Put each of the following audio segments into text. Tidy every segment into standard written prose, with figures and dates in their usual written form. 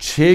6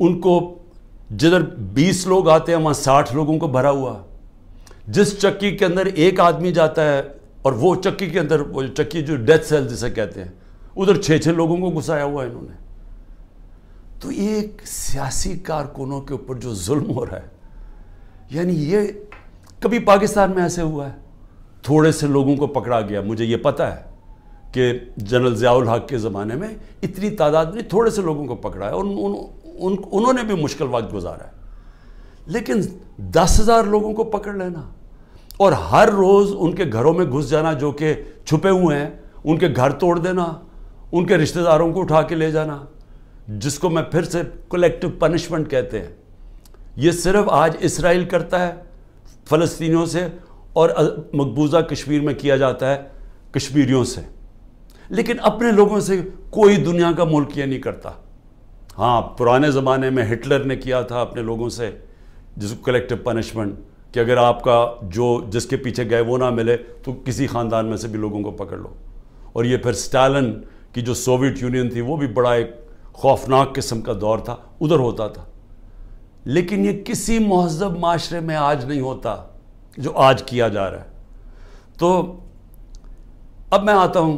ان کو جدھر 20 لوگ آتے ہیں وہاں 60 لوگوں کو بھرا ہوا. جس چکی کے اندر ایک آدمی جاتا ہے اور وہ چکی کے اندر وہ چکی جو ڈیتھ سیل جسے کہتے ہیں ادھر 6 لوگوں کو گھسایا ہوا ہے انہوں نے. تو ایک سیاسی کارکنوں کے اوپر جو ظلم ہو رہا ہے, یعنی یہ کبھی پاکستان میں ایسے ہوا ہے؟ تھوڑے سے لوگوں کو پکڑا گیا. مجھے یہ پتہ ہے کہ جنرل ضیاء الحق کے زمانے میں اتنی تعداد میں تھوڑے سے لوگوں کو پکڑا ہے اور انہوں نے بھی مشکل وقت گزارا ہے. لیکن 10,000 لوگوں کو پکڑ لینا اور ہر روز ان کے گھروں میں گھس جانا جو کہ چھپے ہوئے ہیں, ان کے گھر توڑ دینا, ان کے رشتہ داروں کو اٹھا کے لے جانا, جس کو میں پھر سے کلیکٹیو پنشمنٹ کہتے ہیں. یہ صرف آج اسرائیل کرتا ہے فلسطینیوں سے اور مقبوضہ کشمیر میں کیا جاتا ہے کشمیریوں سے, لیکن اپنے لوگوں سے کوئی دنیا کا ملک یہ نہیں کرتا. ہاں, پرانے زمانے میں ہٹلر نے کیا تھا اپنے لوگوں سے جس کو کلیکٹیو پنشمنٹ, کہ اگر آپ کا جو جس کے پیچھے گئے وہ نہ ملے تو کسی خاندان میں سے بھی لوگوں کو پکڑ لو. اور یہ پھر اسٹالن کی جو سوویت یونین تھی وہ بھی بڑا ایک خوفناک قسم کا دور تھا, ادھر ہوتا تھا. لیکن یہ کسی مہذب معاشرے میں آج نہیں ہوتا جو آج کیا جا رہا ہے. تو اب میں آتا ہوں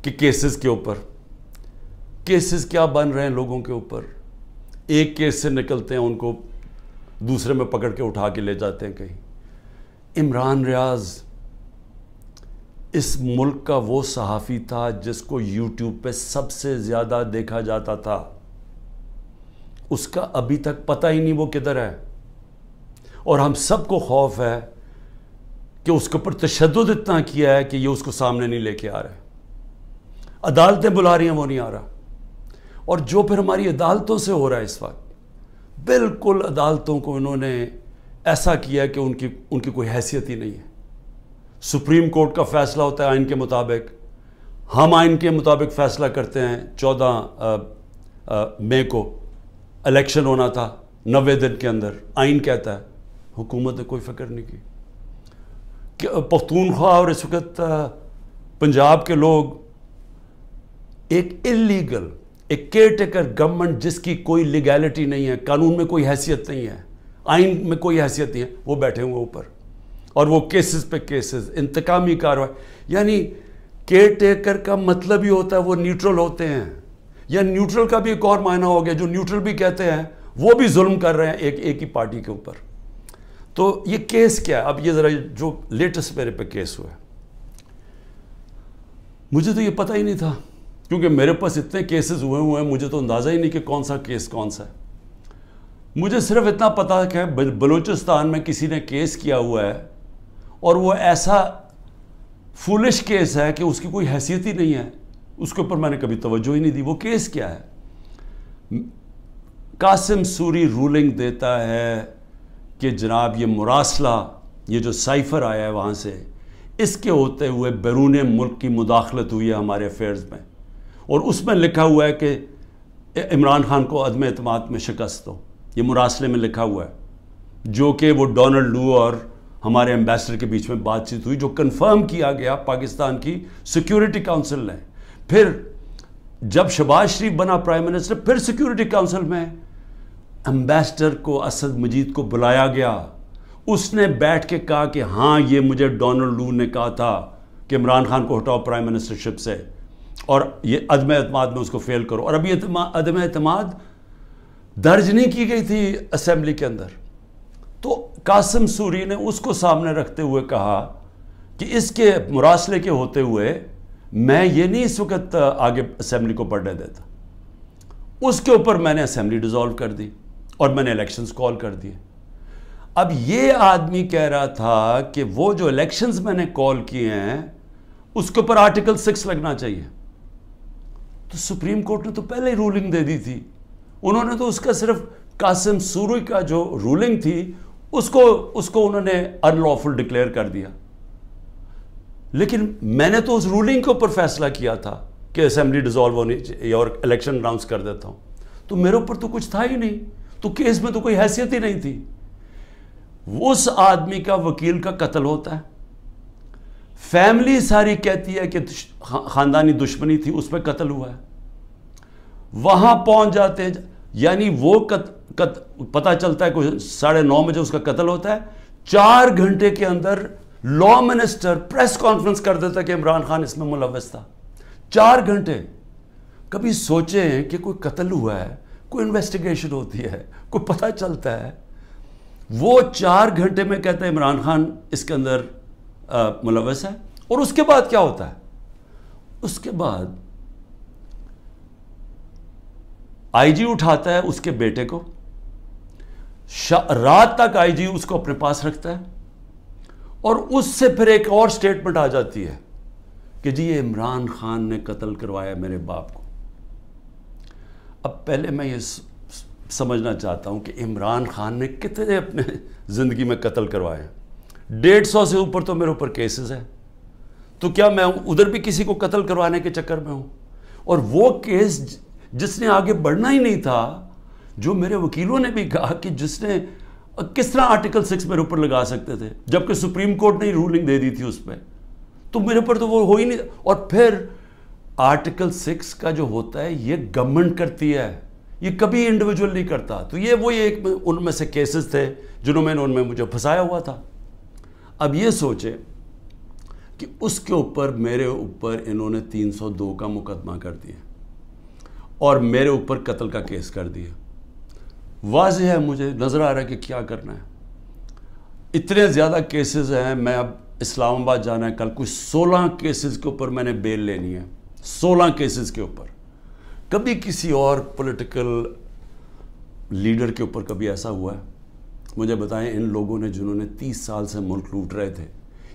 کہ کیسز کے اوپر. کیسز کیا بن رہے ہیں لوگوں کے اوپر. ایک کیس سے نکلتے ہیں ان کو دوسرے میں پکڑ کے اٹھا کے لے جاتے ہیں کہیں. عمران ریاض اس ملک کا وہ صحافی تھا جس کو یوٹیوب پہ سب سے زیادہ دیکھا جاتا تھا. اس کا ابھی تک پتہ ہی نہیں وہ کدھر ہے, اور ہم سب کو خوف ہے کہ اس کے اوپر تشدد اتنا کیا ہے کہ یہ اس کو سامنے نہیں لے کے آ رہے. عدالتیں بلا رہی ہیں وہ نہیں آ رہا. اور جو پھر ہماری عدالتوں سے ہو رہا ہے اس وقت, بالکل عدالتوں کو انہوں نے ایسا کیا کہ ان کی کوئی حیثیت ہی نہیں ہے. سپریم کورٹ کا فیصلہ ہوتا ہے آئین کے مطابق, ہم آئین کے مطابق فیصلہ کرتے ہیں. 14 مئی کو الیکشن ہونا تھا 90 دن کے اندر, آئین کہتا ہے. حکومت نے کوئی فکر نہیں کی کہ پختونخوا اور اس وقت پنجاب کے لوگ ایک انلیگل, ایک کیئر ٹیکر گورنمنٹ جس کی کوئی لیگیلٹی نہیں ہے, قانون میں کوئی حیثیت نہیں ہے, آئین میں کوئی حیثیت نہیں ہے, وہ بیٹھے ہوئے اوپر اور وہ کیسز پہ کیسز, انتقامی کارروائی. یعنی کیئر ٹیکر کا مطلب ہی ہوتا ہے وہ نیوٹرل ہوتے ہیں. یا نیوٹرل کا بھی ایک اور معنی ہو گیا, جو نیوٹرل بھی کہتے ہیں وہ بھی ظلم کر رہے ہیں ایک ہی پارٹی کے اوپر. تو یہ کیس کیا ہے؟ اب یہ ذرا جو لیٹسٹ میرے پہ کیس ہوا ہے, مجھے تو یہ پتہ ہی نہیں تھا کیونکہ میرے پاس اتنے کیسز ہوئے ہیں, مجھے تو اندازہ ہی نہیں کہ کون سا کیس کون سا ہے. مجھے صرف اتنا پتا کہ بلوچستان میں کسی نے کیس کیا ہوا ہے اور وہ ایسا فولش کیس ہے کہ اس کی کوئی حیثیت ہی نہیں ہے, اس کے اوپر میں نے کبھی توجہ ہی نہیں دی. وہ کیس کیا ہے؟ قاسم سوری رولنگ دیتا ہے کہ جناب یہ مراسلہ, یہ جو سائفر آیا ہے وہاں سے, اس کے ہوتے ہوئے بیرون ملک کی مداخلت ہوئی ہے ہمارے افیئرز میں, اور اس میں لکھا ہوا ہے کہ عمران خان کو عدم اعتماد میں شکست ہو. یہ مراسلے میں لکھا ہوا ہے, جو کہ وہ ڈونلڈ لو اور ہمارے ایمبیسڈر کے بیچ میں بات چیت ہوئی, جو کنفرم کیا گیا پاکستان کی سیکیورٹی کاؤنسل نے. پھر جب شہباز شریف بنا پرائم منسٹر, پھر سیکیورٹی کاؤنسل میں ایمبیسڈر کو اسد مجید کو بلایا گیا. اس نے بیٹھ کے کہا کہ ہاں یہ مجھے ڈونلڈ لو نے کہا تھا کہ عمران خان کو ہٹاؤ پرائم منسٹرشپ سے, اور یہ عدم اعتماد میں اس کو فیل کرو. اور ابھی عدم اعتماد درج نہیں کی گئی تھی اسمبلی کے اندر. تو قاسم سوری نے اس کو سامنے رکھتے ہوئے کہا کہ اس کے مراسلے کے ہوتے ہوئے میں یہ نہیں اس وقت آگے اسمبلی کو بڑھنے دیتا. اس کے اوپر میں نے اسمبلی ڈیزالو کر دی اور میں نے الیکشنز کال کر دیے. اب یہ آدمی کہہ رہا تھا کہ وہ جو الیکشنز میں نے کال کیے ہیں اس کے اوپر آرٹیکل 6 لگنا چاہیے. تو سپریم کورٹ نے تو پہلے ہی رولنگ دے دی تھی. انہوں نے تو اس کا صرف قاسم سوری کا جو رولنگ تھی اس کو انہوں نے ان لافل ڈکلیئر کر دیا. لیکن میں نے تو اس رولنگ کے اوپر فیصلہ کیا تھا کہ اسمبلی ڈیزالو ہونی چاہیے اور الیکشن اناؤنس کر دیتا ہوں. تو میرے اوپر تو کچھ تھا ہی نہیں, تو کیس میں تو کوئی حیثیت ہی نہیں تھی. اس آدمی کا وکیل کا قتل ہوتا ہے, فیملی ساری کہتی ہے کہ خاندانی دشمنی تھی, اس پہ قتل ہوا ہے. وہاں پہنچ جاتے ہیں, یعنی وہ پتہ چلتا ہے کوئی 9:30 بجے اس کا قتل ہوتا ہے، 4 گھنٹے کے اندر لا منسٹر پریس کانفرنس کر دیتا ہے کہ عمران خان اس میں ملوث تھا. 4 گھنٹے. کبھی سوچیں کہ کوئی قتل ہوا ہے، کوئی انویسٹیگیشن ہوتی ہے، کوئی پتہ چلتا ہے، وہ 4 گھنٹے میں کہتا ہے عمران خان اس کے اندر ملوث ہے. اور اس کے بعد کیا ہوتا ہے؟ اس کے بعد آئی جی اٹھاتا ہے اس کے بیٹے کو، رات تک آئی جی اس کو اپنے پاس رکھتا ہے، اور اس سے پھر ایک اور سٹیٹمنٹ آ جاتی ہے کہ جی یہ عمران خان نے قتل کروایا میرے باپ کو. اب پہلے میں یہ سمجھنا چاہتا ہوں کہ عمران خان نے کتنے اپنے زندگی میں قتل کروائے ہیں. 150 سے اوپر تو میرے اوپر کیسز ہیں، تو کیا میں ادھر بھی کسی کو قتل کروانے کے چکر میں ہوں؟ اور وہ کیس جس نے آگے بڑھنا ہی نہیں تھا، جو میرے وکیلوں نے بھی کہا کہ جس نے کس طرح آرٹیکل 6 میرے اوپر لگا سکتے تھے، جبکہ سپریم کورٹ نے رولنگ دے دی تھی اس پہ، تو میرے اوپر تو وہ ہو ہی نہیں. اور پھر آرٹیکل 6 کا جو ہوتا ہے یہ گورنمنٹ کرتی ہے، یہ کبھی انڈیویجول نہیں کرتا. تو یہ وہی ایک ان میں سے کیسز تھے جنہوں میں ان میں مجھے پھنسایا ہوا تھا. اب یہ سوچیں کہ اس کے اوپر میرے اوپر انہوں نے 302 کا مقدمہ کر دیا اور میرے اوپر قتل کا کیس کر دیا. واضح ہے، مجھے نظر آ رہا ہے کہ کیا کرنا ہے. اتنے زیادہ کیسز ہیں، میں اب اسلام آباد جانا ہے کل، کوئی 16 کیسز کے اوپر میں نے بیل لینی ہے. 16 کیسز کے اوپر. کبھی کسی اور پولیٹیکل لیڈر کے اوپر کبھی ایسا ہوا ہے؟ مجھے بتائیں. ان لوگوں نے جنہوں نے 30 سال سے ملک لوٹ رہے تھے،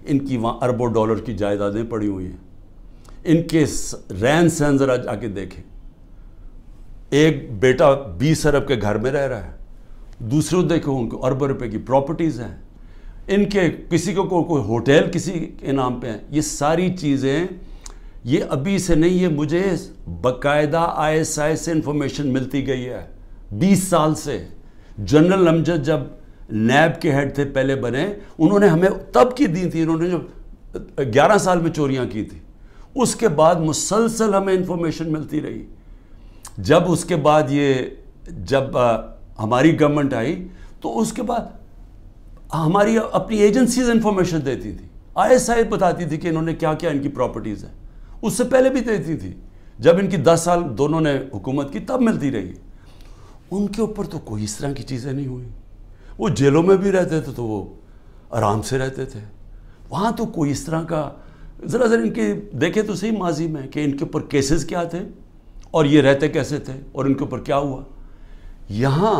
ان کی وہاں اربوں ڈالر کی جائیدادیں پڑی ہوئی ہیں. ان کے رہن سہن ذرا جا کے دیکھیں. ایک بیٹا 20 ارب کے گھر میں رہ رہا ہے، دوسرے دیکھو ان کو اربوں روپے کی پراپرٹیز ہیں. ان کے کسی کو کوئی ہوٹل کسی کے نام پہ ہیں. یہ ساری چیزیں یہ ابھی سے نہیں، یہ مجھے باقاعدہ ISI سے انفارمیشن ملتی گئی ہے 20 سال سے. جنرل امجد جب نیب کے ہیڈ تھے پہلے بنے، انہوں نے ہمیں تب کی دی تھی، انہوں نے جو 11 سال میں چوریاں کی تھی. اس کے بعد مسلسل ہمیں انفارمیشن ملتی رہی. جب اس کے بعد جب ہماری گورنمنٹ آئی تو اس کے بعد ہماری اپنی ایجنسیز انفارمیشن دیتی تھی. ISI بتاتی تھی کہ انہوں نے کیا کیا ان کی پراپرٹیز ہیں. اس سے پہلے بھی دیتی تھی، جب ان کی 10 سال دونوں نے حکومت کی تب ملتی رہی. ان کے اوپر تو کوئی اس طرح کی چیزیں نہیں ہوئی. وہ جیلوں میں بھی رہتے تھے تو وہ آرام سے رہتے تھے. وہاں تو کوئی اس طرح کا ذرا ان کے دیکھے تو صحیح ماضی میں کہ ان کے اوپر کیسز کیا تھے اور یہ رہتے کیسے تھے اور ان کے اوپر کیا ہوا. یہاں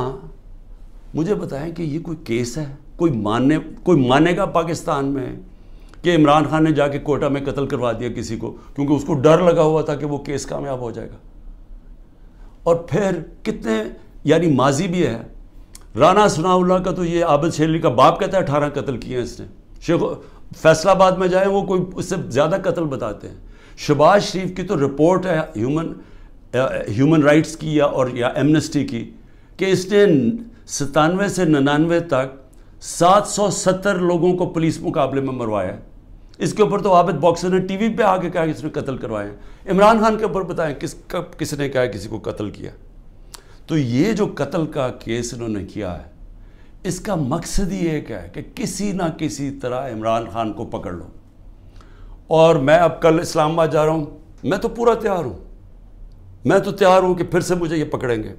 مجھے بتائیں کہ یہ کوئی کیس ہے؟ کوئی مانے گا پاکستان میں کہ عمران خان نے جا کے کوئٹہ میں قتل کروا دیا کسی کو کیونکہ اس کو ڈر لگا ہوا تھا کہ وہ کیس کامیاب ہو جائے گا؟ اور پھر کتنے یعنی ماضی بھی ہے. رانا ثناء اللہ کا تو یہ عابد شیرلی کا باپ کہتا ہے 18 قتل کیے ہیں اس نے. فیصل آباد میں جائیں وہ کوئی اس سے زیادہ قتل بتاتے ہیں. شہباز شریف کی تو رپورٹ ہے ہیومن رائٹس کی یا ایمنسٹی کی کہ اس نے 97 سے 99 تک 770 لوگوں کو پولیس مقابلے میں مروایا ہے. اس کے اوپر تو عابد باکسر نے ٹی وی پہ آ کے کہا کہ اس نے قتل کروائے ہیں. عمران خان کے اوپر بتائیں کس نے کہا کسی کو قتل کیا؟ تو یہ جو قتل کا کیس انہوں نے کیا ہے اس کا مقصد ہی ایک ہے کہ کسی نہ کسی طرح عمران خان کو پکڑ لو. اور میں اب کل اسلام آباد جا رہا ہوں، میں تو پورا تیار ہوں، میں تو تیار ہوں کہ پھر سے مجھے یہ پکڑیں گے.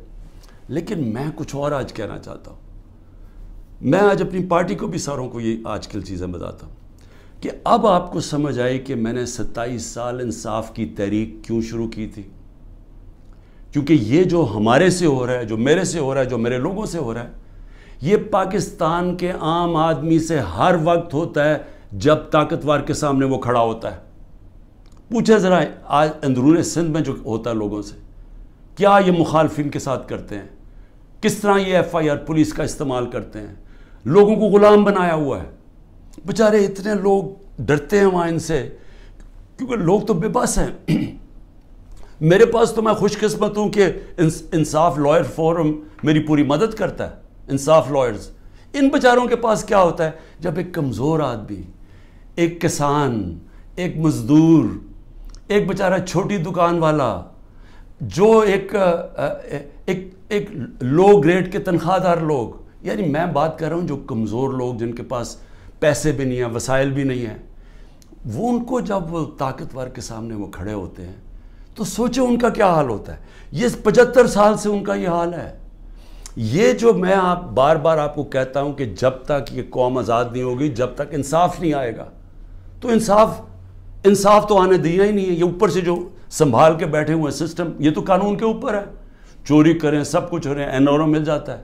لیکن میں کچھ اور آج کہنا چاہتا ہوں. میں آج اپنی پارٹی کو بھی ساروں کو یہ آج کل چیزیں بتاتا ہوں کہ اب آپ کو سمجھ آئی کہ میں نے 27 سال انصاف کی تحریک کیوں شروع کی تھی. کیونکہ یہ جو ہمارے سے ہو رہا ہے، جو میرے سے ہو رہا ہے، جو میرے لوگوں سے ہو رہا ہے، یہ پاکستان کے عام آدمی سے ہر وقت ہوتا ہے جب طاقتور کے سامنے وہ کھڑا ہوتا ہے. پوچھے ذرا آج اندرون سندھ میں جو ہوتا ہے لوگوں سے، کیا یہ مخالفین کے ساتھ کرتے ہیں، کس طرح یہ FIR پولیس کا استعمال کرتے ہیں، لوگوں کو غلام بنایا ہوا ہے. بیچارے اتنے لوگ ڈرتے ہیں وہاں ان سے کیونکہ لوگ تو بے بس ہیں. میرے پاس تو میں خوش قسمت ہوں کہ انصاف لائر فورم میری پوری مدد کرتا ہے. انصاف لائرز، ان بیچاروں کے پاس کیا ہوتا ہے جب ایک کمزور آدمی، ایک کسان، ایک مزدور، ایک بیچارہ چھوٹی دکان والا جو ایک ایک لو گریڈ کے تنخواہ دار لوگ, یعنی میں بات کر رہا ہوں جو کمزور لوگ جن کے پاس پیسے بھی نہیں ہیں, وسائل بھی نہیں ہیں, وہ ان کو جب وہ طاقتور کے سامنے وہ کھڑے ہوتے ہیں تو سوچیں ان کا کیا حال ہوتا ہے. یہ 75 سال سے ان کا یہ حال ہے. یہ جو میں بار بار آپ کو کہتا ہوں کہ جب تک یہ قوم آزاد نہیں ہوگی, جب تک انصاف نہیں آئے گا, تو انصاف تو آنے دیا ہی نہیں ہے. یہ اوپر سے جو سنبھال کے بیٹھے ہوئے سسٹم, یہ تو قانون کے اوپر ہے, چوری کریں سب کچھ ہو رہے ہیں, NRO مل جاتا ہے,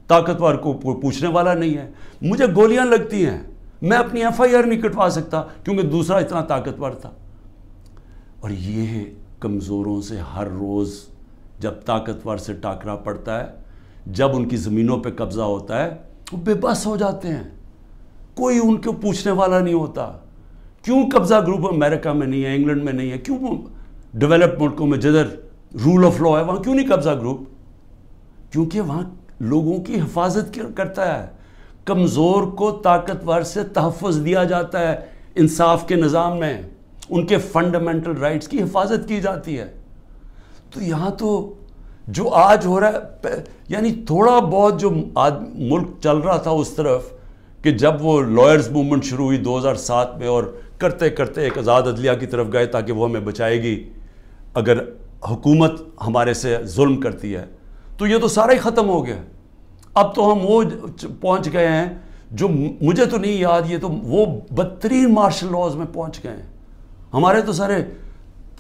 طاقتور کو پوچھنے والا نہیں ہے. مجھے گولیاں لگتی ہیں, میں اپنی FIR نہیں کٹوا سکتا کیونکہ دوسرا اتنا طاقتور تھا. اور یہ کمزوروں سے ہر روز جب طاقتور سے ٹاکرا پڑتا ہے, جب ان کی زمینوں پہ قبضہ ہوتا ہے, وہ بے بس ہو جاتے ہیں. کوئی ان کو پوچھنے والا نہیں ہوتا. کیوں قبضہ گروپ امریکہ میں نہیں ہے, انگلینڈ میں نہیں ہے, کیوں ڈیولپ ملکوں میں جدھر رول آف لا ہے وہاں کیوں نہیں قبضہ گروپ؟ کیونکہ وہاں لوگوں کی حفاظت کرتا ہے. کمزور کو طاقتور سے تحفظ دیا جاتا ہے. انصاف کے نظام میں ان کے فنڈامنٹل رائٹس کی حفاظت کی جاتی ہے. تو یہاں تو جو آج ہو رہا ہے, یعنی تھوڑا بہت جو ملک چل رہا تھا اس طرف کہ جب وہ لائرز موومنٹ شروع ہوئی 2007 میں, اور کرتے کرتے ایک آزاد عدلیہ کی طرف گئے تاکہ وہ ہمیں بچائے گی اگر حکومت ہمارے سے ظلم کرتی ہے, تو یہ تو سارا ہی ختم ہو گیا. اب تو ہم وہ پہنچ گئے ہیں جو مجھے تو نہیں یاد, یہ تو وہ بدترین مارشل لاز میں پہنچ گئے ہیں. ہمارے تو سارے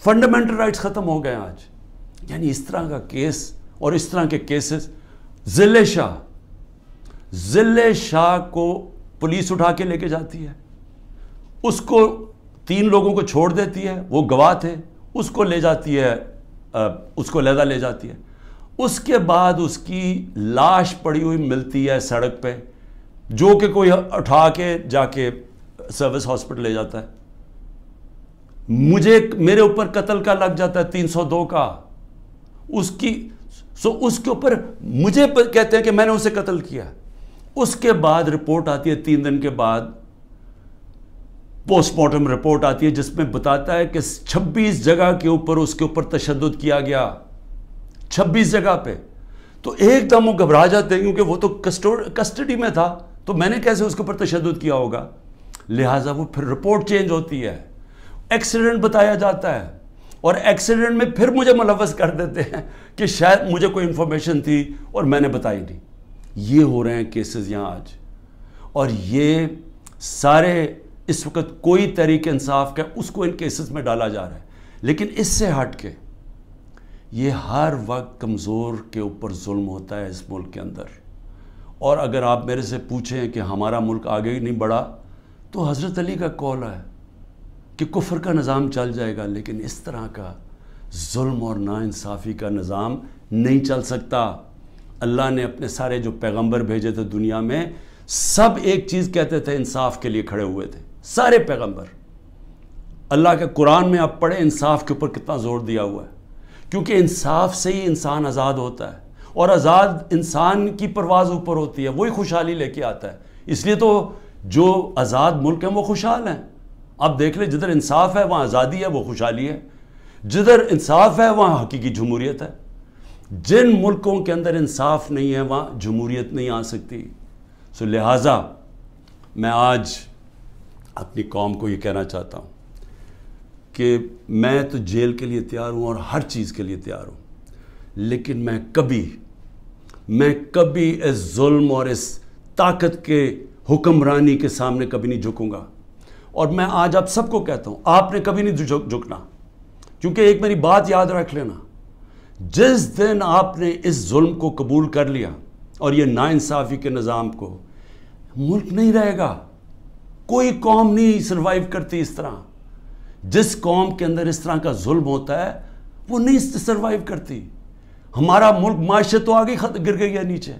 فنڈامنٹل رائٹس ختم ہو گئے ہیں آج. یعنی اس طرح کا کیس اور اس طرح کے کیسز. ذل شاہ کو پولیس اٹھا کے لے کے جاتی ہے, اس کو 3 لوگوں کو چھوڑ دیتی ہے, وہ گواہ تھے, اس کو لے جاتی ہے, اس کو علیحدہ لے جاتی ہے. اس کے بعد اس کی لاش پڑی ہوئی ملتی ہے سڑک پہ, جو کہ کوئی اٹھا کے جا کے سروس ہاسپٹل لے جاتا ہے. میرے اوپر قتل کا لگ جاتا ہے 302 کا. اس کے اوپر مجھے کہتے ہیں کہ میں نے اسے قتل کیا. اس کے بعد رپورٹ آتی ہے 3 دن کے بعد, پوسٹ مارٹم رپورٹ آتی ہے جس میں بتاتا ہے کہ 26 جگہ کے اوپر اس کے اوپر تشدد کیا گیا, 26 جگہ پہ. تو ایک دم وہ گھبرا جاتے ہیں کیونکہ وہ تو کسٹڈی میں تھا, تو میں نے کیسے اس کے اوپر تشدد کیا ہوگا. لہٰذا وہ پھر رپورٹ چینج ہوتی ہے, ایکسیڈنٹ بتایا جاتا ہے, اور ایکسیڈنٹ میں پھر مجھے ملوث کر دیتے ہیں کہ شاید مجھے کوئی انفارمیشن تھی اور میں نے بتائی نہیں. یہ ہو رہے ہیں کیسز یہاں آج, اور یہ سارے اس وقت کوئی تحریک انصاف کا اس کو ان کیسز میں ڈالا جا رہا ہے. لیکن اس سے ہٹ کے یہ ہر وقت کمزور کے اوپر ظلم ہوتا ہے اس ملک کے اندر. اور اگر آپ میرے سے پوچھیں کہ ہمارا ملک آگے ہی نہیں بڑھا, تو حضرت علی کا قول ہے کہ کفر کا نظام چل جائے گا, لیکن اس طرح کا ظلم اور ناانصافی کا نظام نہیں چل سکتا. اللہ نے اپنے سارے جو پیغمبر بھیجے تھے دنیا میں, سب ایک چیز کہتے تھے, انصاف کے لیے کھڑے ہوئے تھے سارے پیغمبر. اللہ کے قرآن میں آپ پڑھیں انصاف کے اوپر کتنا زور دیا ہوا ہے, کیونکہ انصاف سے ہی انسان آزاد ہوتا ہے, اور آزاد انسان کی پرواز اوپر ہوتی ہے, وہی خوشحالی لے کے آتا ہے. اس لیے تو جو آزاد ملک ہیں وہ خوشحال ہیں. آپ دیکھ لیں, جدھر انصاف ہے وہاں آزادی ہے, وہ خوشحالی ہے. جدھر انصاف ہے وہاں حقیقی جمہوریت ہے. جن ملکوں کے اندر انصاف نہیں ہے وہاں جمہوریت نہیں آ سکتی. لہٰذا میں آج اپنی قوم کو یہ کہنا چاہتا ہوں کہ میں تو جیل کے لیے تیار ہوں اور ہر چیز کے لیے تیار ہوں, لیکن میں کبھی اس ظلم اور اس طاقت کے حکمرانی کے سامنے کبھی نہیں جھکوں گا. اور میں آج آپ سب کو کہتا ہوں, آپ نے کبھی نہیں جھکنا, کیونکہ ایک میری بات یاد رکھ لینا, جس دن آپ نے اس ظلم کو قبول کر لیا اور یہ ناانصافی کے نظام کو, ملک نہیں رہے گا. کوئی قوم نہیں سروائیو کرتی اس طرح. جس قوم کے اندر اس طرح کا ظلم ہوتا ہے وہ نہیں سروائیو کرتی. ہمارا ملک معیشت تو آگے گر گئی ہے نیچے,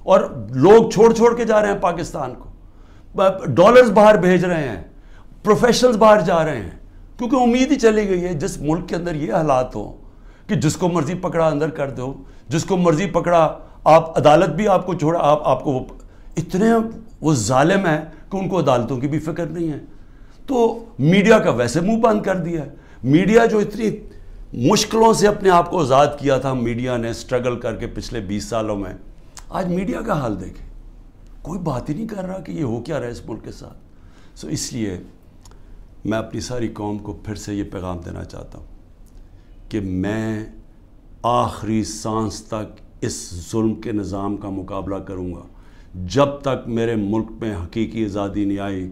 اور لوگ چھوڑ کے جا رہے ہیں پاکستان کو, ڈالرز باہر بھیج رہے ہیں, پروفیشنلز باہر جا رہے ہیں, کیونکہ امید ہی چلی گئی ہے. جس ملک کے اندر یہ حالات ہوں کہ جس کو مرضی پکڑا اندر کر دو, جس کو مرضی پکڑا, آپ عدالت بھی آپ کو چھوڑا, آپ کو اتنے وہ ظالم ہیں کہ ان کو عدالتوں کی بھی فکر نہیں ہے. تو میڈیا کا ویسے منہ بند کر دیا ہے. میڈیا جو اتنی مشکلوں سے اپنے آپ کو آزاد کیا تھا میڈیا نے اسٹرگل کر کے پچھلے 20 سالوں میں. آج میڈیا کا حال دیکھیں, کوئی بات ہی نہیں کر رہا کہ یہ ہو کیا رہا ہے اس ملک کے ساتھ. سو اس لیے میں اپنی ساری قوم کو پھر سے یہ پیغام دینا چاہتا ہوں کہ میں آخری سانس تک اس ظلم کے نظام کا مقابلہ کروں گا. جب تک میرے ملک میں حقیقی آزادی نہیں آئی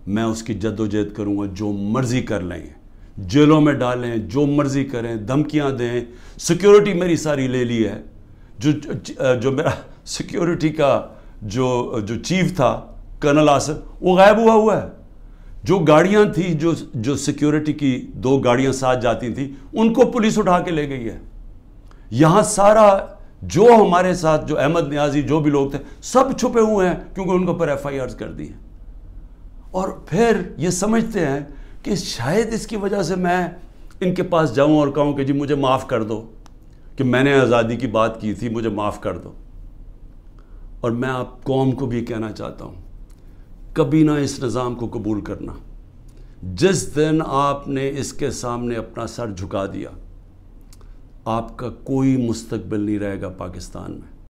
میں اس کی جد و جہد کروں گا. جو مرضی کر لیں, جیلوں میں ڈالیں, جو مرضی کریں, دھمکیاں دیں. سیکیورٹی میری ساری لے لی ہے. جو میرا سیکیورٹی کا جو چیف تھا کرنل آصف, وہ غائب ہوا ہے. جو گاڑیاں تھیں, جو سیکیورٹی کی 2 گاڑیاں ساتھ جاتی تھیں, ان کو پولیس اٹھا کے لے گئی ہے. یہاں سارا جو ہمارے ساتھ جو احمد نیازی جو بھی لوگ تھے سب چھپے ہوئے ہیں کیونکہ ان کے اوپر FIRs کر دی ہیں. اور پھر یہ سمجھتے ہیں کہ شاید اس کی وجہ سے میں ان کے پاس جاؤں اور کہوں کہ جی مجھے معاف کر دو کہ میں نے آزادی کی بات کی تھی, مجھے معاف کر دو. اور میں آپ قوم کو بھی کہنا چاہتا ہوں, کبھی نہ اس نظام کو قبول کرنا. جس دن آپ نے اس کے سامنے اپنا سر جھکا دیا, آپ کا کوئی مستقبل نہیں رہے گا پاکستان میں.